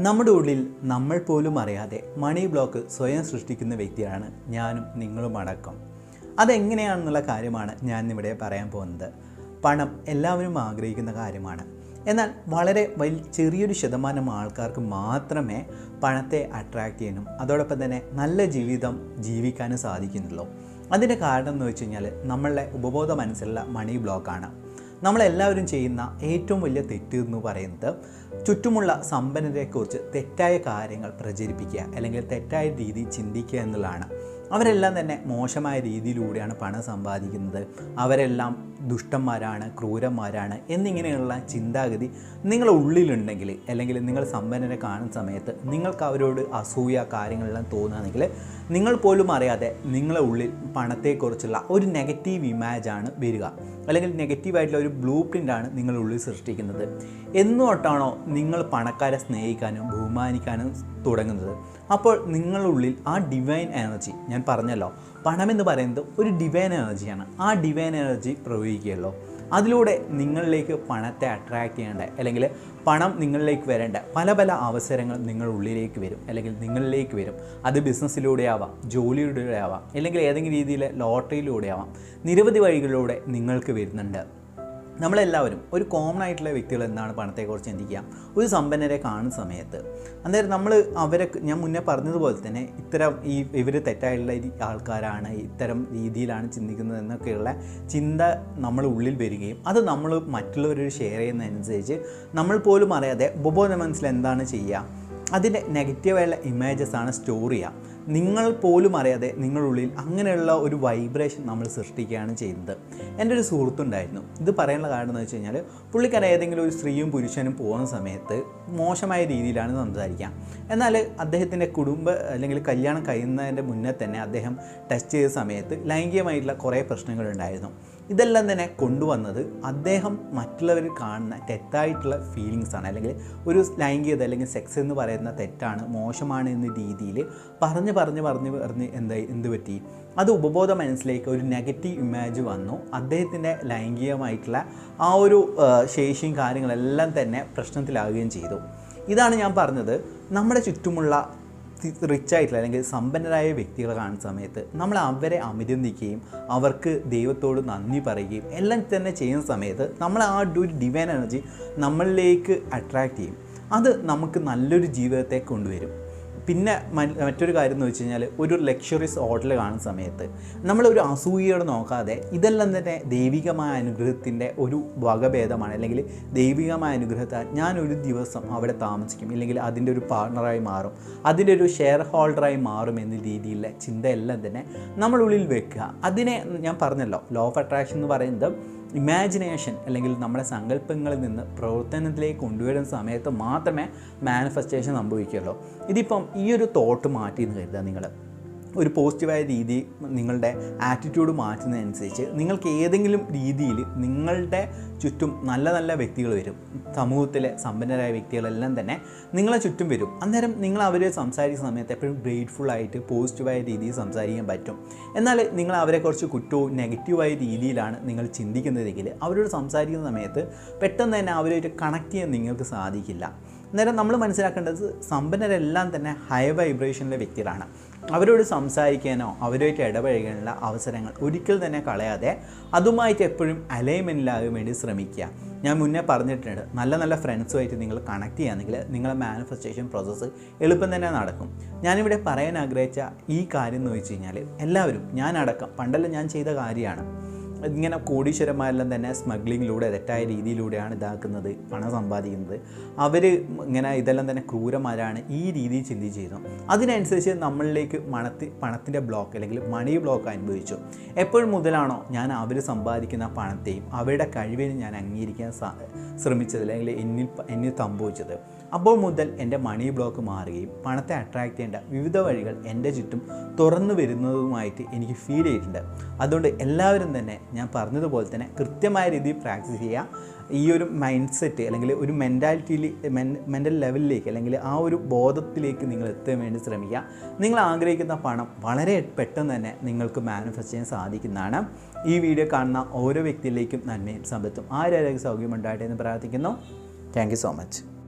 നമ്മുടെ ഉള്ളിൽ നമ്മൾ പോലും അറിയാതെ മണി ബ്ലോക്ക് സ്വയം സൃഷ്ടിക്കുന്ന വ്യക്തിയാണ് ഞാനും നിങ്ങളും അടക്കം. അതെങ്ങനെയാണെന്നുള്ള കാര്യമാണ് ഞാൻ ഇവിടെ പറയാൻ പോകുന്നത്. പണം എല്ലാവരും ആഗ്രഹിക്കുന്ന കാര്യമാണ്. എന്നാൽ വളരെ ചെറിയൊരു ശതമാനം ആൾക്കാർക്ക് മാത്രമേ പണത്തെ അട്രാക്റ്റ് ചെയ്യാനും അതോടൊപ്പം തന്നെ നല്ല ജീവിതം ജീവിക്കാനും സാധിക്കുന്നുള്ളൂ. അതിൻ്റെ കാരണം എന്ന് വെച്ച് കഴിഞ്ഞാൽ നമ്മളുടെ ഉപബോധ മനസ്സിലുള്ള മണി ബ്ലോക്കാണ്. നമ്മളെല്ലാവരും ചെയ്യുന്ന ഏറ്റവും വലിയ തെറ്റ് എന്ന് പറയുന്നത് ചുറ്റുമുള്ള സമ്പന്നരെക്കുറിച്ച് തെറ്റായ കാര്യങ്ങൾ പ്രചരിപ്പിക്കുക അല്ലെങ്കിൽ തെറ്റായ രീതി ചിന്തിക്കുക എന്നുള്ളതാണ്. അവരെല്ലാം തന്നെ മോശമായ രീതിയിലൂടെയാണ് പണം സമ്പാദിക്കുന്നത്, അവരെല്ലാം ദുഷ്ടന്മാരാണ്, ക്രൂരന്മാരാണ് എന്നിങ്ങനെയുള്ള ചിന്താഗതി നിങ്ങളുടെ ഉള്ളിലുണ്ടെങ്കിൽ അല്ലെങ്കിൽ നിങ്ങൾ സമ്പന്നരെ കാണുന്ന സമയത്ത് നിങ്ങൾക്ക് അവരോട് അസൂയ കാര്യങ്ങളെല്ലാം തോന്നുകയാണെങ്കിൽ നിങ്ങൾ പോലും അറിയാതെ നിങ്ങളുടെ ഉള്ളിൽ പണത്തെക്കുറിച്ചുള്ള ഒരു നെഗറ്റീവ് ഇമേജാണ് വരിക, അല്ലെങ്കിൽ നെഗറ്റീവായിട്ടുള്ള ഒരു ബ്ലൂ പ്രിൻ്റാണ് നിങ്ങളുടെ ഉള്ളിൽ സൃഷ്ടിക്കുന്നത്. എന്നുതൊട്ടാണോ നിങ്ങൾ പണക്കാരെ സ്നേഹിക്കാനും ബഹുമാനിക്കാനും തുടങ്ങുന്നത്, അപ്പോൾ നിങ്ങളുടെ ഉള്ളിൽ ആ ഡിവൈൻ എനർജി, ഞാൻ പറഞ്ഞല്ലോ പണമെന്ന് പറയുന്നത് ഒരു ഡിവൈൻ എനർജിയാണ്, ആ ഡിവൈൻ എനർജി പ്രയോഗിക്കുകയുള്ളൂ. അതിലൂടെ നിങ്ങളിലേക്ക് പണത്തെ അട്രാക്റ്റ് ചെയ്യേണ്ട അല്ലെങ്കിൽ പണം നിങ്ങളിലേക്ക് വരേണ്ട പല പല അവസരങ്ങൾ നിങ്ങളുടെ ഉള്ളിലേക്ക് വരും അല്ലെങ്കിൽ നിങ്ങളിലേക്ക് വരും. അത് ബിസിനസ്സിലൂടെ ആവാം, ജോലിയിലൂടെ ആവാം, അല്ലെങ്കിൽ ഏതെങ്കിലും രീതിയിൽ ലോട്ടറിയിലൂടെ ആവാം. നിരവധി വഴികളിലൂടെ നിങ്ങൾക്ക് വരുന്നുണ്ട്. നമ്മളെല്ലാവരും ഒരു കോമൺ ആയിട്ടുള്ള വ്യക്തികൾ എന്താണ് പണത്തെക്കുറിച്ച് ചിന്തിക്കുക. ഒരു സമ്പന്നരെ കാണുന്ന സമയത്ത് അന്നേരം നമ്മൾ അവരെ, ഞാൻ മുന്നേ പറഞ്ഞതുപോലെ തന്നെ ഇത്തരം ഇവർ തെറ്റായിട്ടുള്ള ആൾക്കാരാണ്, ഇത്തരം രീതിയിലാണ് ചിന്തിക്കുന്നത് എന്നൊക്കെയുള്ള ചിന്ത നമ്മൾ ഉള്ളിൽ വരികയും അത് നമ്മൾ മറ്റുള്ളവരോട് ഷെയർ ചെയ്യുന്നതനുസരിച്ച് നമ്മൾ പോലും അറിയാതെ ഉപബോധ മനസ്സിൽ എന്താണ് ചെയ്യുക, അതിൻ്റെ നെഗറ്റീവായുള്ള ഇമേജസാണ് സ്റ്റോർ ചെയ്യുക. നിങ്ങൾ പോലും അറിയാതെ നിങ്ങളുള്ളിൽ അങ്ങനെയുള്ള ഒരു വൈബ്രേഷൻ നമ്മൾ സൃഷ്ടിക്കുകയാണ് ചെയ്യുന്നത്. എൻ്റെ ഒരു സുഹൃത്തുണ്ടായിരുന്നു. ഇത് പറയാനുള്ള കാരണം എന്ന് വെച്ച് കഴിഞ്ഞാൽ പുള്ളിക്കാരൻ ഏതെങ്കിലും ഒരു സ്ത്രീയും പുരുഷനും പോകുന്ന സമയത്ത് മോശമായ രീതിയിലാണ് സംസാരിക്കുക. എന്നാൽ അദ്ദേഹത്തിൻ്റെ അല്ലെങ്കിൽ കല്യാണം കഴിയുന്നതിൻ്റെ മുന്നേ തന്നെ അദ്ദേഹം ടെസ്റ്റ് ചെയ്ത സമയത്ത് ലൈംഗികമായിട്ടുള്ള കുറേ പ്രശ്നങ്ങളുണ്ടായിരുന്നു. ഇതെല്ലാം തന്നെ കൊണ്ടുവന്നത് അദ്ദേഹം മറ്റുള്ളവർ കാണുന്ന തെറ്റായിട്ടുള്ള ഫീലിങ്സാണ്, അല്ലെങ്കിൽ ഒരു ലൈംഗികത അല്ലെങ്കിൽ സെക്സ് എന്ന് പറയുന്ന തെറ്റാണ്, മോശമാണ് എന്ന രീതിയിൽ പറഞ്ഞ് എന്ത് പറ്റി, അത് ഉപബോധ മനസ്സിലേക്ക് ഒരു നെഗറ്റീവ് ഇമേജ് വന്നു. അദ്ദേഹത്തിൻ്റെ ലൈംഗികമായിട്ടുള്ള ആ ഒരു ശേഷിയും കാര്യങ്ങളെല്ലാം തന്നെ പ്രശ്നത്തിലാവുകയും ചെയ്തു. ഇതാണ് ഞാൻ പറഞ്ഞത്, നമ്മുടെ ചുറ്റുമുള്ള റിച്ചായിട്ടുള്ള അല്ലെങ്കിൽ സമ്പന്നരായ വ്യക്തികളെ കാണുന്ന സമയത്ത് നമ്മൾ അവരെ അഭിനന്ദിക്കുകയും അവർക്ക് ദൈവത്തോട് നന്ദി പറയുകയും എല്ലാം തന്നെ ചെയ്യുന്ന സമയത്ത് നമ്മൾ ആ ഒരു ഡിവൈൻ എനർജി നമ്മളിലേക്ക് അട്രാക്റ്റ് ചെയ്യും. അത് നമുക്ക് നല്ലൊരു ജീവിതത്തെ കൊണ്ടുവരും. പിന്നെ മറ്റൊരു കാര്യം എന്ന് വെച്ച് കഴിഞ്ഞാൽ ഒരു ലക്ഷറീസ് ഹോട്ടൽ കാണുന്ന സമയത്ത് നമ്മളൊരു അസൂയയോടെ നോക്കാതെ ഇതെല്ലാം തന്നെ ദൈവികമായ അനുഗ്രഹത്തിൻ്റെ ഒരു വകഭേദമാണ്, അല്ലെങ്കിൽ ദൈവികമായ അനുഗ്രഹത്താൽ ഞാനൊരു ദിവസം അവിടെ താമസിക്കും, ഇല്ലെങ്കിൽ അതിൻ്റെ ഒരു പാർട്ണറായി മാറും, അതിൻ്റെ ഒരു ഷെയർ ഹോൾഡറായി മാറും എന്ന രീതിയിലുള്ള ചിന്തയെല്ലാം തന്നെ നമ്മളുള്ളിൽ വെക്കുക. അതിനെ ഞാൻ പറഞ്ഞല്ലോ, ലോ ഓഫ് അട്രാക്ഷൻ എന്ന് പറയുന്നത് ഇമാജിനേഷൻ അല്ലെങ്കിൽ നമ്മുടെ സങ്കല്പങ്ങളിൽ നിന്ന് പ്രവർത്തനത്തിലേക്ക് കൊണ്ടുവരുന്ന സമയത്ത് മാത്രമേ മാനിഫെസ്റ്റേഷൻ സംഭവിക്കുള്ളൂ. ഇതിപ്പം ഈ ഒരു തോട്ട് മാറ്റി എന്ന് കരുതുക, നിങ്ങൾ ഒരു പോസിറ്റീവായ രീതി നിങ്ങളുടെ ആറ്റിറ്റ്യൂഡ് മാറ്റുന്നതനുസരിച്ച് നിങ്ങൾക്ക് ഏതെങ്കിലും രീതിയിൽ നിങ്ങളുടെ ചുറ്റും നല്ല നല്ല വ്യക്തികൾ വരും. സമൂഹത്തിലെ സമ്പന്നരായ വ്യക്തികളെല്ലാം തന്നെ നിങ്ങളെ ചുറ്റും വരും. അന്നേരം നിങ്ങൾ അവരെ സംസാരിക്കുന്ന സമയത്ത് എപ്പോഴും ഗ്രേറ്റ്ഫുള്ളായിട്ട് പോസിറ്റീവായ രീതിയിൽ സംസാരിക്കാൻ പറ്റും. എന്നാൽ നിങ്ങൾ അവരെക്കുറിച്ച് കുറ്റവും നെഗറ്റീവായ രീതിയിലാണ് നിങ്ങൾ ചിന്തിക്കുന്നതെങ്കിൽ അവരോട് സംസാരിക്കുന്ന സമയത്ത് പെട്ടെന്ന് തന്നെ അവരായിട്ട് കണക്ട് ചെയ്യാൻ നിങ്ങൾക്ക് സാധിക്കില്ല. അന്നേരം നമ്മൾ മനസ്സിലാക്കേണ്ടത് സമ്പന്നരെല്ലാം തന്നെ ഹൈ വൈബ്രേഷനിലെ വ്യക്തികളാണ്. അവരോട് സംസാരിക്കാനോ അവരുമായിട്ട് ഇടപഴകാനുള്ള അവസരങ്ങൾ ഒരിക്കൽ തന്നെ കളയാതെ അതുമായിട്ട് എപ്പോഴും അലൈൻമെൻറ്റിലാകാൻ വേണ്ടി ശ്രമിക്കുക. ഞാൻ മുന്നേ പറഞ്ഞിട്ടുണ്ട്, നല്ല നല്ല ഫ്രണ്ട്സുമായിട്ട് നിങ്ങൾ കണക്ട് ചെയ്യുകയാണെങ്കിൽ നിങ്ങളെ മാനിഫെസ്റ്റേഷൻ പ്രോസസ്സ് എളുപ്പം തന്നെ നടക്കും. ഞാനിവിടെ പറയാൻ ആഗ്രഹിച്ച ഈ കാര്യം എന്ന് വെച്ച് കഴിഞ്ഞാൽ എല്ലാവരും, ഞാനടക്കം പണ്ടെല്ലാം ഞാൻ ചെയ്ത കാര്യമാണ്. ഇങ്ങനെ കോടീശ്വരന്മാരെല്ലാം തന്നെ സ്മഗ്ലിങ്ങിലൂടെ തെറ്റായ രീതിയിലൂടെയാണ് ഇതാക്കുന്നത്, പണം സമ്പാദിക്കുന്നത്. അവർ ഇങ്ങനെ ഇതെല്ലാം തന്നെ ക്രൂരന്മാരാണ് ഈ രീതിയിൽ ചിന്തിച്ചിരുന്നു. അതിനനുസരിച്ച് നമ്മളിലേക്ക് പണത്തിൻ്റെ ബ്ലോക്ക് അല്ലെങ്കിൽ മണി ബ്ലോക്ക് അനുഭവിച്ചു. എപ്പോഴും മുതലാണോ ഞാൻ അവർ സമ്പാദിക്കുന്ന പണത്തെയും അവരുടെ കഴിവിനും ഞാൻ അംഗീകരിക്കാൻ ശ്രമിച്ചത് അല്ലെങ്കിൽ എന്നിൽ സംഭവിച്ചത്, അപ്പോൾ മുതൽ എൻ്റെ മണി ബ്ലോക്ക് മാറുകയും പണത്തെ അട്രാക്റ്റ് ചെയ്യേണ്ട വിവിധ വഴികൾ എൻ്റെ ചുറ്റും തുറന്നു വരുന്നതുമായിട്ട് എനിക്ക് ഫീൽ ചെയ്തിട്ടുണ്ട്. അതുകൊണ്ട് എല്ലാവരും തന്നെ ഞാൻ പറഞ്ഞതുപോലെ തന്നെ കൃത്യമായ രീതിയിൽ പ്രാക്ടീസ് ചെയ്യുക. ഈ ഒരു മൈൻഡ് സെറ്റ് അല്ലെങ്കിൽ ഒരു മെൻ്റൽ ലെവലിലേക്ക് അല്ലെങ്കിൽ ആ ഒരു ബോധത്തിലേക്ക് നിങ്ങൾ എത്താൻ വേണ്ടി ശ്രമിക്കുക. നിങ്ങൾ ആഗ്രഹിക്കുന്ന പണം വളരെ പെട്ടെന്ന് തന്നെ നിങ്ങൾക്ക് മാനിഫെസ്റ്റ് ചെയ്യാൻ സാധിക്കുന്നതാണ്. ഈ വീഡിയോ കാണുന്ന ഓരോ വ്യക്തിയിലേക്കും നന്മയും സമ്പത്തും ആരോഗ്യ സൗകര്യം ഉണ്ടാകട്ടെ എന്ന് പ്രാർത്ഥിക്കുന്നു. Thank you so much.